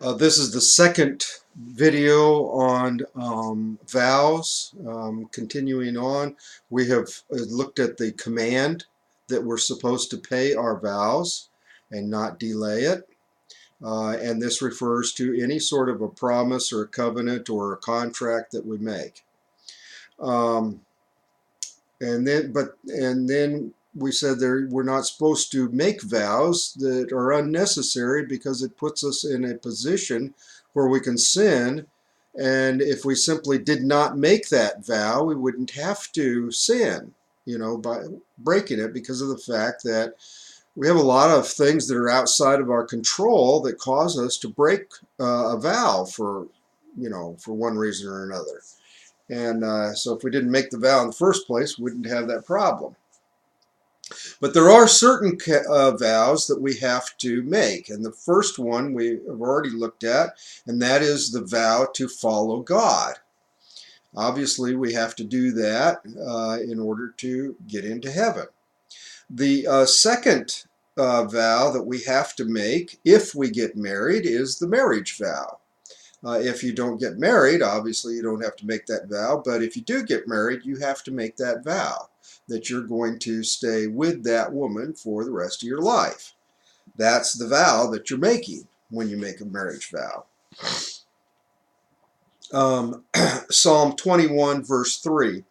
This is the second video on vows. Continuing on, we have looked at the command that we're supposed to pay our vows and not delay it. And this refers to any sort of a promise or a covenant or a contract that we make. Um, and then we said we're not supposed to make vows that are unnecessary because it puts us in a position where we can sin. And if we simply did not make that vow, we wouldn't have to sin, by breaking it, because of the fact that we have a lot of things that are outside of our control that cause us to break a vow for one reason or another. And so if we didn't make the vow in the first place, we wouldn't have that problem. But there are certain vows that we have to make. And the first one we have already looked at, and that is the vow to follow God. Obviously, we have to do that in order to get into heaven. The second vow that we have to make if we get married is the marriage vow. If you don't get married, obviously you don't have to make that vow, but if you do get married, you have to make that vow that you're going to stay with that woman for the rest of your life. That's the vow that you're making when you make a marriage vow. Psalm 21, verse 3.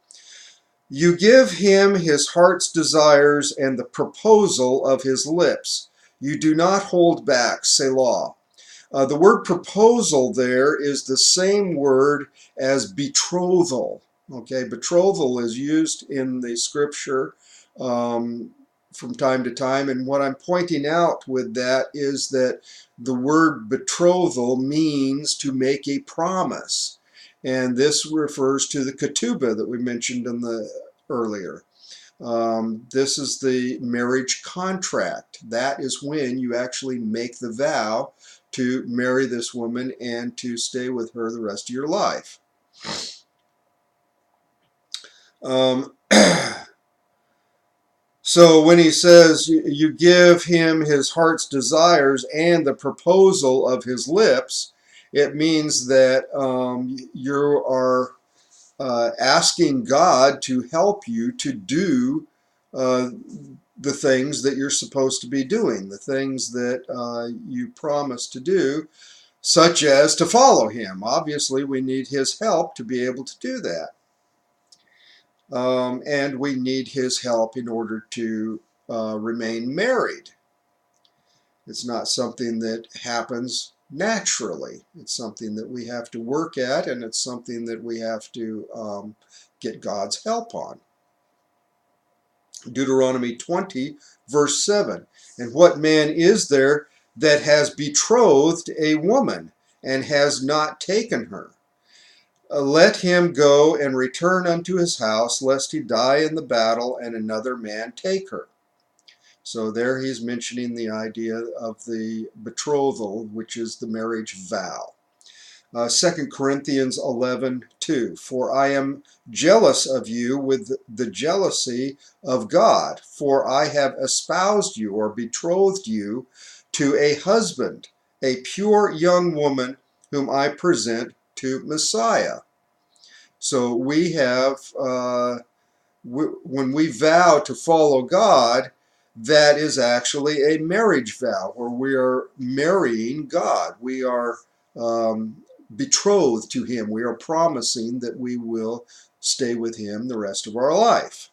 You give him his heart's desires and the proposal of his lips. You do not hold back, Selah. The word proposal there is the same word as betrothal. Okay, betrothal is used in the scripture from time to time, and what I'm pointing out with that is that the word betrothal means to make a promise, and this refers to the ketubah that we mentioned in the earlier. This is the marriage contract. That is when you actually make the vow to marry this woman and to stay with her the rest of your life. So when he says you give him his heart's desires and the proposal of his lips, it means that you are asking God to help you to do the things that you're supposed to be doing, the things that you promised to do, such as to follow him. Obviously, we need his help to be able to do that. And we need his help in order to remain married. It's not something that happens naturally. It's something that we have to work at, and it's something that we have to get God's help on. Deuteronomy 20, verse 7. And what man is there that has betrothed a woman and has not taken her? Let him go and return unto his house, lest he die in the battle and another man take her. So there he's mentioning the idea of the betrothal, which is the marriage vow. 2 Corinthians 11:2. For I am jealous of you with the jealousy of God, for I have espoused you or betrothed you to a husband, a pure young woman whom I present to Messiah. So we have, when we vow to follow God, that is actually a marriage vow, where we are marrying God. We are betrothed to him. We are promising that we will stay with him the rest of our life.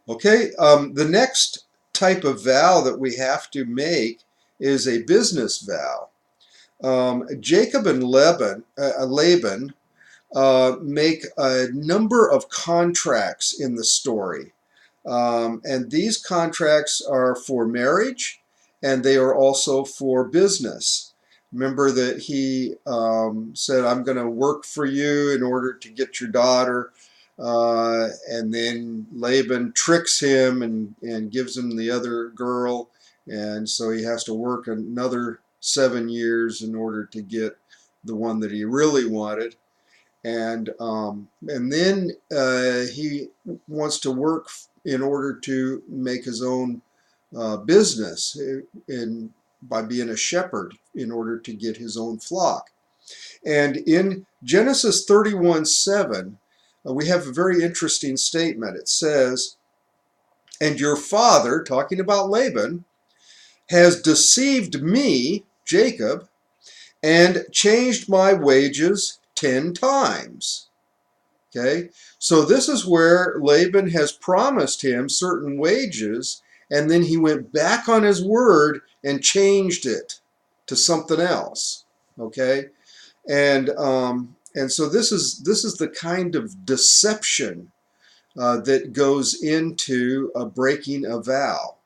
Okay, the next type of vow that we have to make is a business vow. Jacob and Laban make a number of contracts in the story. And these contracts are for marriage, and they are also for business. Remember that he said, I'm going to work for you in order to get your daughter. And then Laban tricks him and gives him the other girl. And so he has to work another 7 years in order to get the one that he really wanted. And then he wants to work in order to make his own business. And by being a shepherd in order to get his own flock. And in Genesis 31:7, we have a very interesting statement. It says, "And your father," talking about Laban, "has deceived me," Jacob, "and changed my wages 10 times." Okay, so this is where Laban has promised him certain wages, and then he went back on his word and changed it to something else. Okay, and so this is the kind of deception that goes into breaking a vow.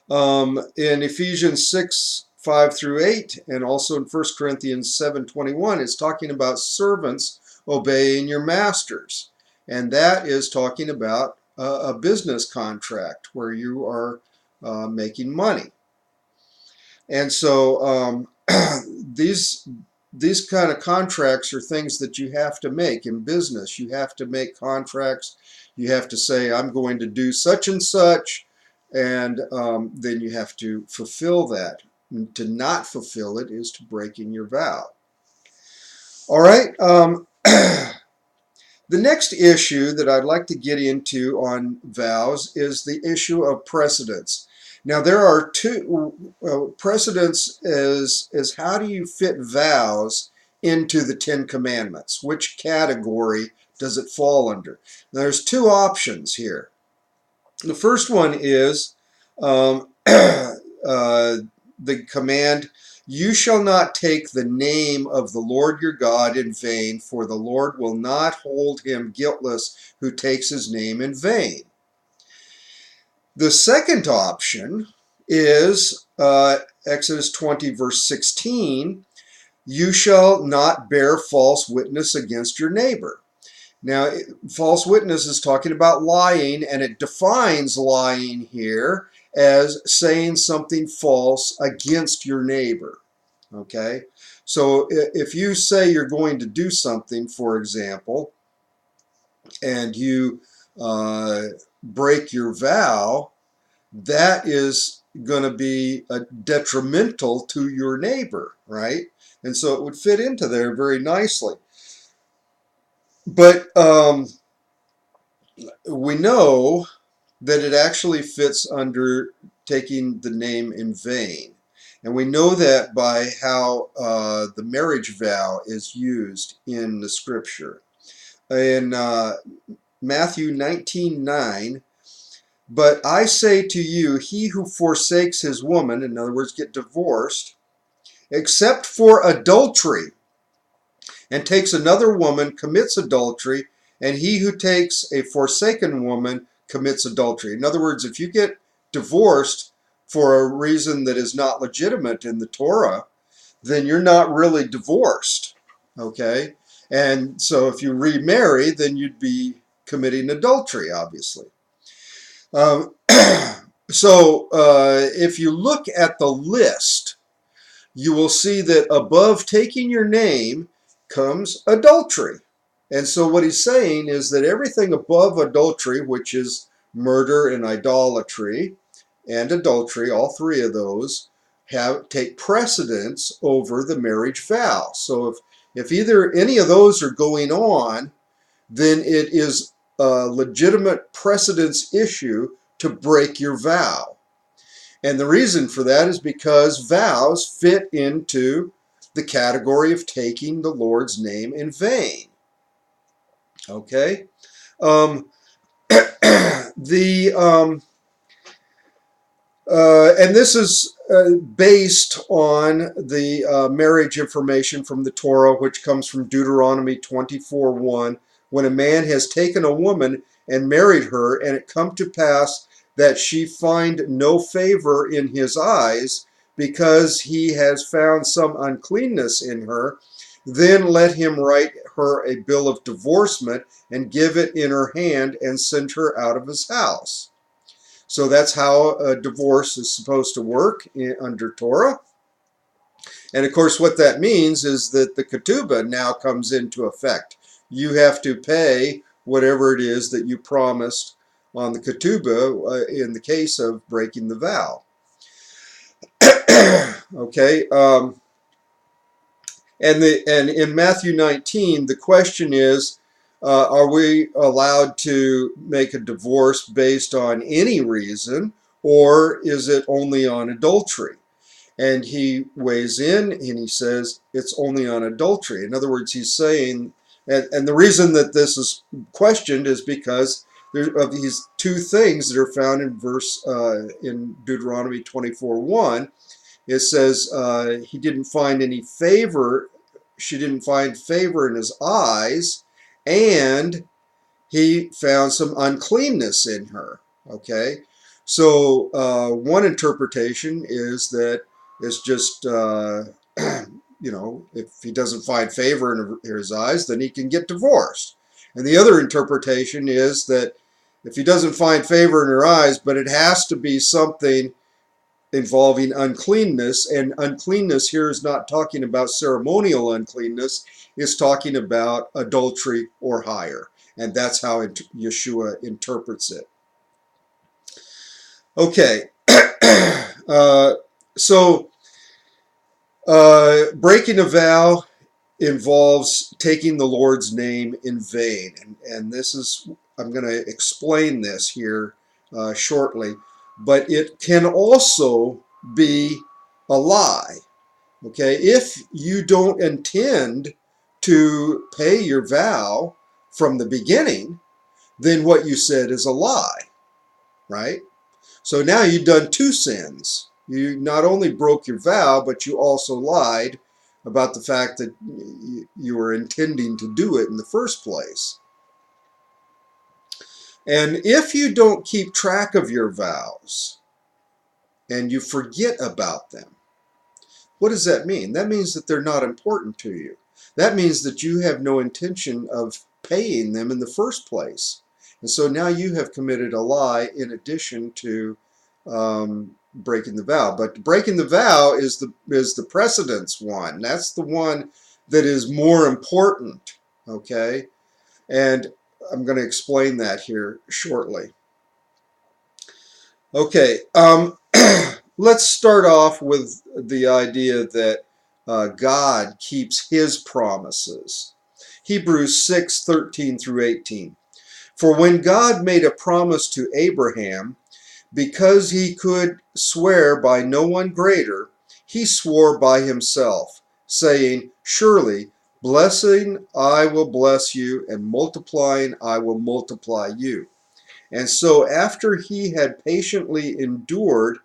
In Ephesians 6:5-8, and also in 1 Corinthians 7:21, it's talking about servants obeying your masters. And that is talking about a business contract where you are making money. And so these kind of contracts are things that you have to make in business. You have to make contracts. You have to say, I'm going to do such and such, and then you have to fulfill that. And to not fulfill it is to break in your vow. All right. The next issue that I'd like to get into on vows is the issue of precedence. Now, there are two precedents is how do you fit vows into the Ten Commandments? Which category does it fall under? Now, there's two options here. The first one is the command, "You shall not take the name of the Lord your God in vain, for the Lord will not hold him guiltless who takes his name in vain." The second option is Exodus 20, verse 16, "You shall not bear false witness against your neighbor." Now, false witness is talking about lying, and it defines lying here as saying something false against your neighbor. Okay? So if you say you're going to do something, for example, and you break your vow, that is going to be detrimental to your neighbor, right? And so it would fit into there very nicely. But we know that it actually fits under taking the name in vain. And we know that by how the marriage vow is used in the scripture. In Matthew 19:9, "But I say to you, he who forsakes his woman," in other words, get divorced, "except for adultery, and takes another woman, commits adultery, and he who takes a forsaken woman commits adultery." In other words, if you get divorced for a reason that is not legitimate in the Torah, then you're not really divorced, okay? And so if you remarry, then you'd be committing adultery, obviously. So if you look at the list, you will see that above taking your name comes adultery. And so what he's saying is that everything above adultery, which is murder and idolatry and adultery, all three of those take precedence over the marriage vow. So if either any of those are going on, then it is a legitimate precedence issue to break your vow. And the reason for that is because vows fit into the category of taking the Lord's name in vain. Okay? And this is based on the marriage information from the Torah, which comes from Deuteronomy 24:1. "When a man has taken a woman and married her, and it come to pass that she find no favor in his eyes, because he has found some uncleanness in her, then let him write her a bill of divorcement and give it in her hand and send her out of his house." So that's how a divorce is supposed to work under Torah. And of course, what that means is that the ketubah now comes into effect. You have to pay whatever it is that you promised on the ketubah in the case of breaking the vow. Okay, and in Matthew 19, the question is, are we allowed to make a divorce based on any reason, or is it only on adultery? And he weighs in and he says it's only on adultery. In other words, he's saying, and the reason that this is questioned is because of these two things that are found in in Deuteronomy 24:1. It says he didn't find any favor, she didn't find favor in his eyes, and he found some uncleanness in her. Okay, so one interpretation is that it's just if he doesn't find favor in his eyes, then he can get divorced. And the other interpretation is that if he doesn't find favor in her eyes, but it has to be something involving uncleanness, and uncleanness here is not talking about ceremonial uncleanness, it's talking about adultery or higher. And that's how Yeshua interprets it. Okay, so breaking a vow involves taking the Lord's name in vain. And this is, I'm going to explain this here shortly, but it can also be a lie. Okay, if you don't intend to pay your vow from the beginning, then what you said is a lie, right? So now you've done two sins. You not only broke your vow, but you also lied about the fact that you were intending to do it in the first place. And if you don't keep track of your vows and you forget about them, what does that mean? That means that they're not important to you. That means that you have no intention of paying them in the first place. And so now you have committed a lie in addition to breaking the vow. But breaking the vow is the precedence one. That's the one that is more important. Okay? And I'm going to explain that here shortly. Okay, let's start off with the idea that God keeps his promises. Hebrews 6:13 through 18. For when God made a promise to Abraham, because he could swear by no one greater, he swore by himself, saying, surely, blessing I will bless you, and multiplying I will multiply you. And so after he had patiently endured,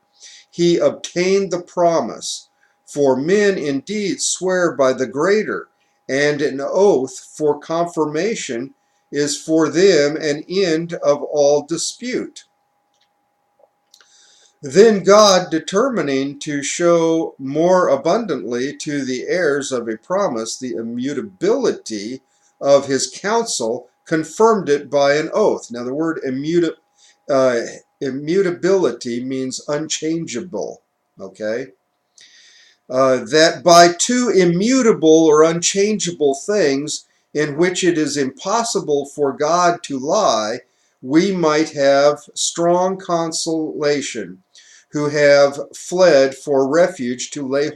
he obtained the promise. For men indeed swear by the greater, and an oath for confirmation is for them an end of all dispute. Then God, determining to show more abundantly to the heirs of a promise the immutability of his counsel, confirmed it by an oath. Now the word immutability means unchangeable, okay? That by two immutable or unchangeable things in which it is impossible for God to lie, we might have strong consolation, who have fled for refuge to lay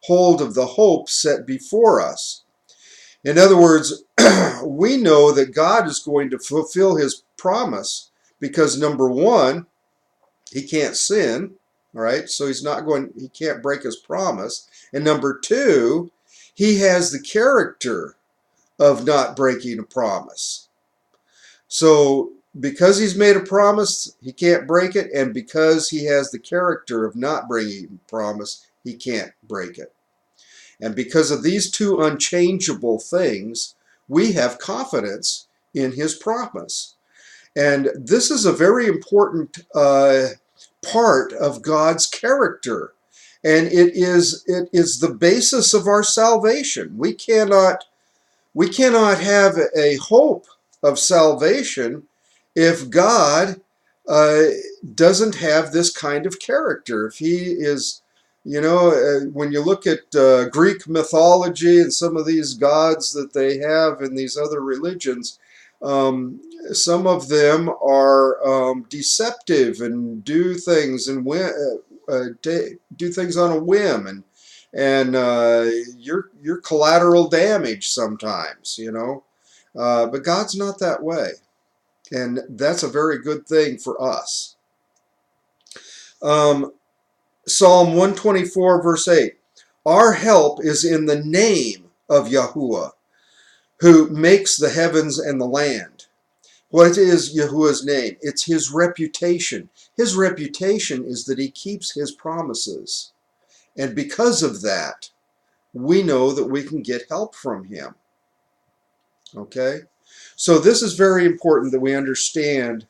hold of the hope set before us. In other words, we know that God is going to fulfill his promise because, number one, he can't sin, all right? So he can't break his promise. And number two, he has the character of not breaking a promise. So because he's made a promise, he can't break it, and because he has the character of not breaking a promise, he can't break it. And because of these two unchangeable things, we have confidence in his promise. And this is a very important part of God's character. And it is the basis of our salvation. We cannot have a hope of salvation if God doesn't have this kind of character. If he is, when you look at Greek mythology and some of these gods that they have in these other religions, some of them are deceptive and do things and do things on a whim, and you're collateral damage sometimes, you know. But God's not that way, and that's a very good thing for us. Psalm 124 verse 8. Our help is in the name of Yahuwah, who makes the heavens and the land. What is Yahuwah's name? It's his reputation. His reputation is that he keeps his promises. And because of that, we know that we can get help from him. Okay? So this is very important that we understand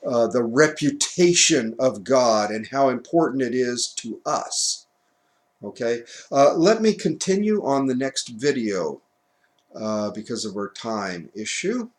the reputation of God and how important it is to us. Okay? Let me continue on the next video because of our time issue.